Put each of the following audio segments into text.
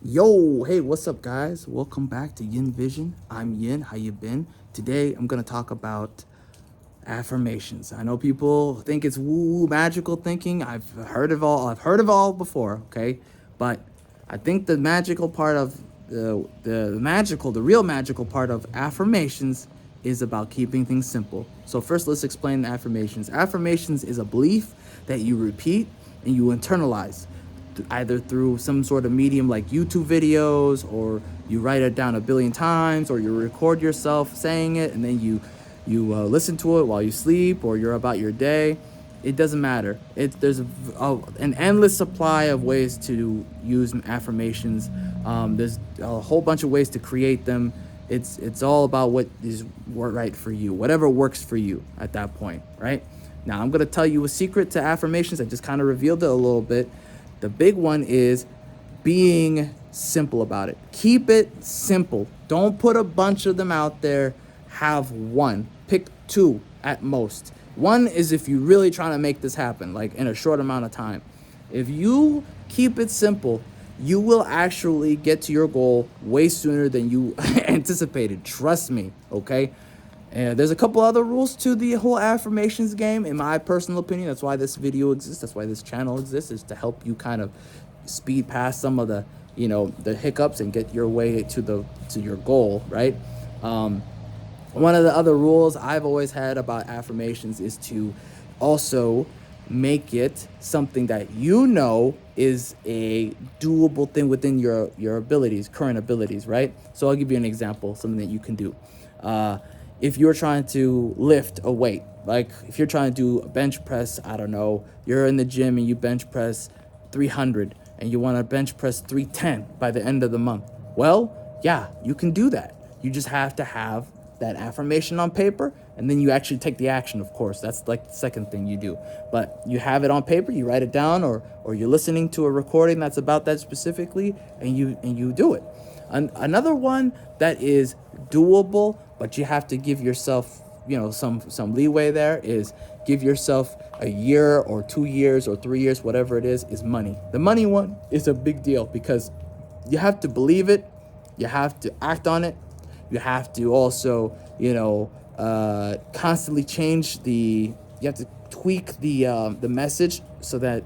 Yo, hey, what's up, guys? Welcome back to Yin Vision. I'm Yin. How you been? Today, I'm gonna talk about affirmations. I know people think it's woo magical thinking. I've heard of all before. Okay, but I think the magical part of the real magical part of affirmations is about keeping things simple. So first, let's explain the affirmations. Affirmations is a belief that you repeat and you internalize either through some sort of medium like YouTube videos, or you write it down a billion times, or you record yourself saying it and then you listen to it while you sleep or you're about your day. It doesn't matter. There's an endless supply of ways to use affirmations. There's a whole bunch of ways to create them. It's all about what is right for you, whatever works for you at that point, right? Now I'm gonna tell you a secret to affirmations. I just kind of revealed it a little bit. The big one is being simple about it. Keep it simple. Don't put a bunch of them out there. Have one. Pick two at most. One is if you're really trying to make this happen, like in a short amount of time. If you keep it simple, you will actually get to your goal way sooner than you anticipated. Trust me, okay? And there's a couple other rules to the whole affirmations game, in my personal opinion. That's why this video exists. That's why this channel exists, is to help you kind of speed past some of the hiccups and get your way to your goal, right? One of the other rules I've always had about affirmations is to also make it something that is a doable thing within your abilities, current abilities, right? So I'll give you an example, something that you can do. If you're trying to lift a weight, like if you're trying to do a bench press, I don't know, you're in the gym and you bench press 300 and you want to bench press 310 by the end of the month. Well, yeah, you can do that. You just have to have that affirmation on paper, and then you actually take the action, of course. That's like the second thing you do. But you have it on paper, you write it down, or you're listening to a recording that's about that specifically, and you do it. Another one that is doable, but you have to give yourself, some leeway there, is give yourself a year or 2 years or 3 years, whatever it is money. The money one is a big deal because you have to believe it, you have to act on it, you have to also, constantly change you have to tweak the message so that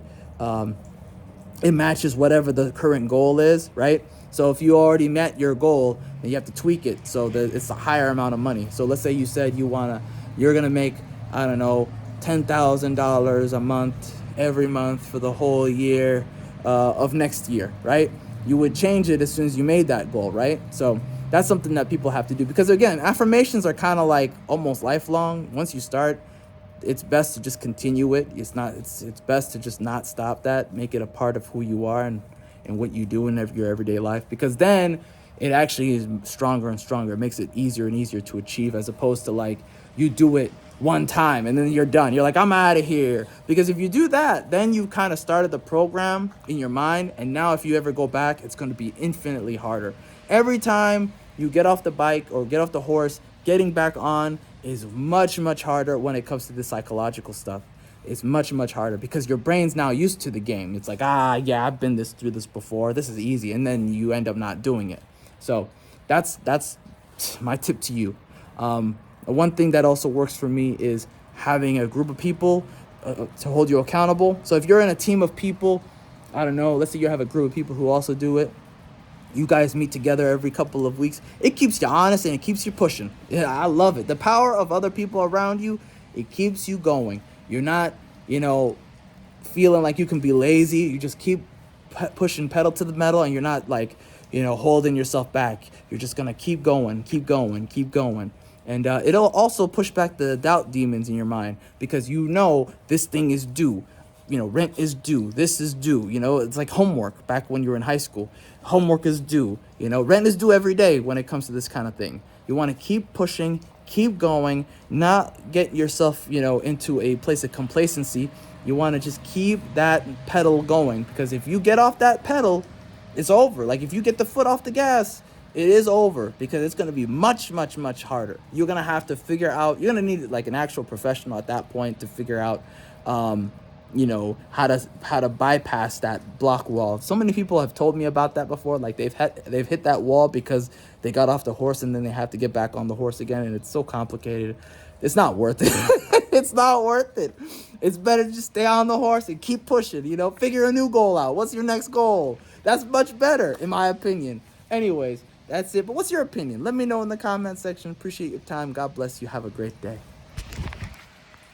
it matches whatever the current goal is, right? So if you already met your goal, then you have to tweak it so that it's a higher amount of money. So let's say you said you're gonna make, I don't know, $10,000 a month every month for the whole year of next year, right? You would change it as soon as you made that goal, right? So that's something that people have to do, because again, affirmations are kind of like almost lifelong. Once you start, it's best to just continue it. It's best to just not stop that. Make it a part of who you are and what you do in your everyday life, because then it actually is stronger and stronger. It makes it easier and easier to achieve, as opposed to like you do it one time and then you're done. You're like, I'm out of here. Because if you do that, then you kind of started the program in your mind, and now if you ever go back, it's going to be infinitely harder. Every time you get off the bike or get off the horse, getting back on is much, much harder when it comes to the psychological stuff. It's much, much harder because your brain's now used to the game. It's like, yeah, I've been through this before. This is easy. And then you end up not doing it. So that's my tip to you. One thing that also works for me is having a group of people to hold you accountable. So if you're in a team of people, I don't know, let's say you have a group of people who also do it. You guys meet together every couple of weeks. It keeps you honest and it keeps you pushing. Yeah, I love it. The power of other people around you, it keeps you going. You're not, feeling like you can be lazy. You just keep pushing pedal to the metal, and you're not like, holding yourself back. You're just going to keep going, keep going, keep going. And it'll also push back the doubt demons in your mind, because this thing is due. Rent is due. This is due. It's like homework back when you were in high school. Homework is due. Rent is due every day when it comes to this kind of thing. You want to keep pushing, keep going, not get yourself, into a place of complacency. You want to just keep that pedal going, because if you get off that pedal, it's over. Like if you get the foot off the gas, it is over, because it's going to be much, much, much harder. You're going to have to figure out, you're going to need like an actual professional at that point to figure out, how to bypass that block wall. So many people have told me about that before. Like they've hit that wall because they got off the horse and then they have to get back on the horse again, and it's so complicated. It's not worth it. It's not worth it. It's better to just stay on the horse and keep pushing. Figure a new goal out. What's your next goal? That's much better, in my opinion. Anyways, that's it. But what's your opinion? Let me know in the comment section. Appreciate your time. God bless you. Have a great day.